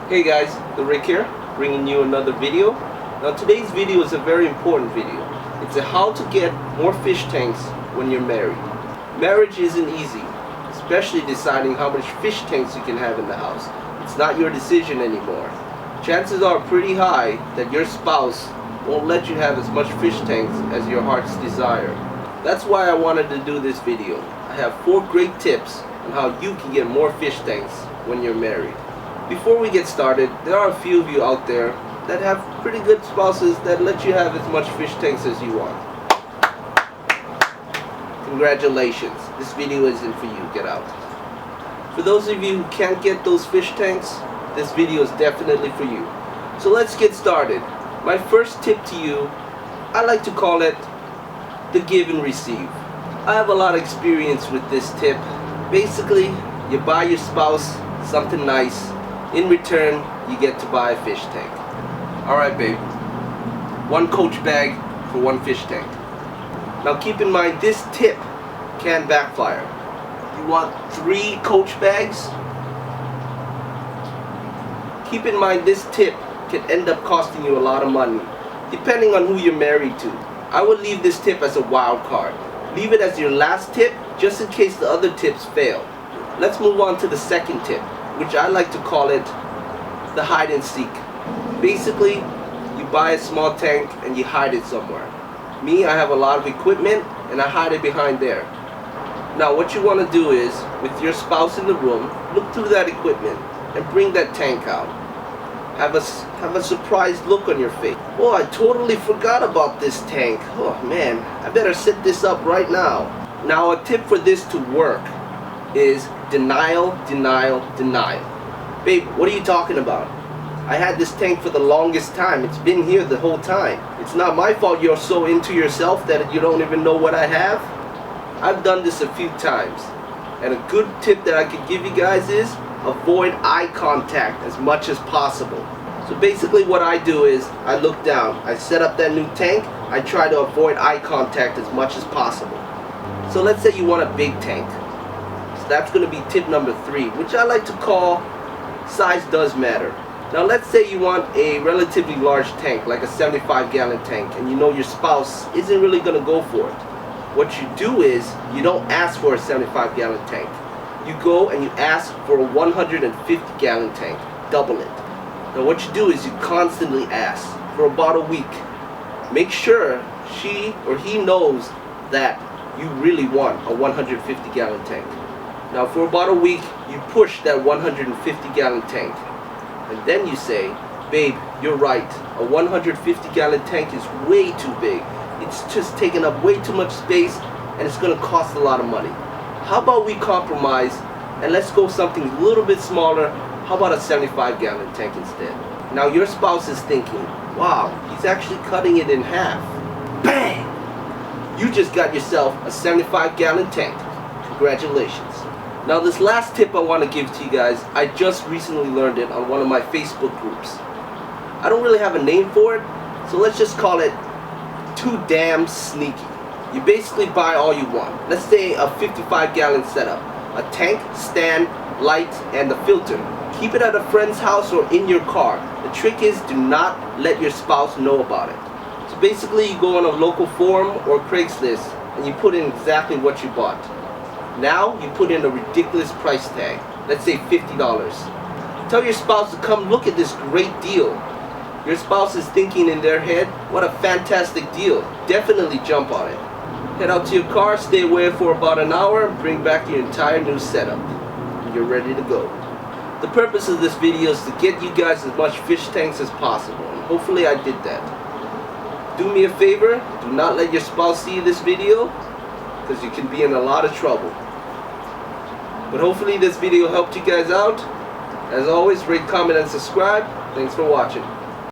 Hey guys, the Rick here, bringing you another video. Now today's video is a very important video. It's a how to get more fish tanks when you're married. Marriage isn't easy, especially deciding how much fish tanks you can have in the house. It's not your decision anymore. Chances are pretty high that your spouse won't let you have as much fish tanks as your heart's desire. That's why I wanted to do this video. I have 4 great tips on how you can get more fish tanks when you're married. Before we get started, there are a few of you out there that have pretty good spouses that let you have as much fish tanks as you want. Congratulations, this video isn't for you, get out. For those of you who can't get those fish tanks, this video is definitely for you. So let's get started. My first tip to you, I like to call it the give and receive. I have a lot of experience with this tip. Basically, you buy your spouse something nice. In return, you get to buy a fish tank. Alright babe, 1 Coach bag for 1 fish tank. Now keep in mind, this tip can backfire. You want 3 Coach bags? Keep in mind, this tip can end up costing you a lot of money, depending on who you're married to. I would leave this tip as a wild card. Leave it as your last tip, just in case the other tips fail. Let's move on to the second tip, which I like to call it the hide and seek. Basically, you buy a small tank and you hide it somewhere. Me, I have a lot of equipment and I hide it behind there. Now what you want to do is, with your spouse in the room, look through that equipment and bring that tank out. Have a surprised look on your face. Oh, I totally forgot about this tank. Oh man, I better set this up right now. Now a tip for this to work is denial, denial, denial. Babe, what are you talking about? I had this tank for the longest time. It's been here the whole time. It's not my fault you're so into yourself that you don't even know what I have. I've done this a few times. And a good tip that I could give you guys is avoid eye contact as much as possible. So basically what I do is I look down. I set up that new tank. I try to avoid eye contact as much as possible. So let's say you want a big tank. That's going to be tip number 3, which I like to call size does matter. Now let's say you want a relatively large tank, like a 75-gallon tank, and you know your spouse isn't really going to go for it. What you do is, you don't ask for a 75-gallon tank. You go and you ask for a 150-gallon tank. Double it. Now what you do is you constantly ask for about a week. Make sure she or he knows that you really want a 150-gallon tank. Now for about a week, you push that 150-gallon tank. And then you say, babe, you're right. A 150-gallon tank is way too big. It's just taking up way too much space and it's going to cost a lot of money. How about we compromise and let's go something a little bit smaller? How about a 75-gallon tank instead? Now your spouse is thinking, wow, he's actually cutting it in half. Bang! You just got yourself a 75-gallon tank. Congratulations. Now this last tip I want to give to you guys, I just recently learned it on one of my Facebook groups. I don't really have a name for it, so let's just call it too damn sneaky. You basically buy all you want. Let's say a 55-gallon setup, a tank, stand, light, and the filter. Keep it at a friend's house or in your car. The trick is, do not let your spouse know about it. So basically you go on a local forum or Craigslist and you put in exactly what you bought. Now you put in a ridiculous price tag, let's say $50. Tell your spouse to come look at this great deal. Your spouse is thinking in their head, what a fantastic deal. Definitely jump on it. Head out to your car, stay away for about an hour, bring back your entire new setup. And you're ready to go. The purpose of this video is to get you guys as much fish tanks as possible, and hopefully I did that. Do me a favor, do not let your spouse see this video, because you can be in a lot of trouble. But hopefully this video helped you guys out. As always, rate, comment, and subscribe. Thanks for watching.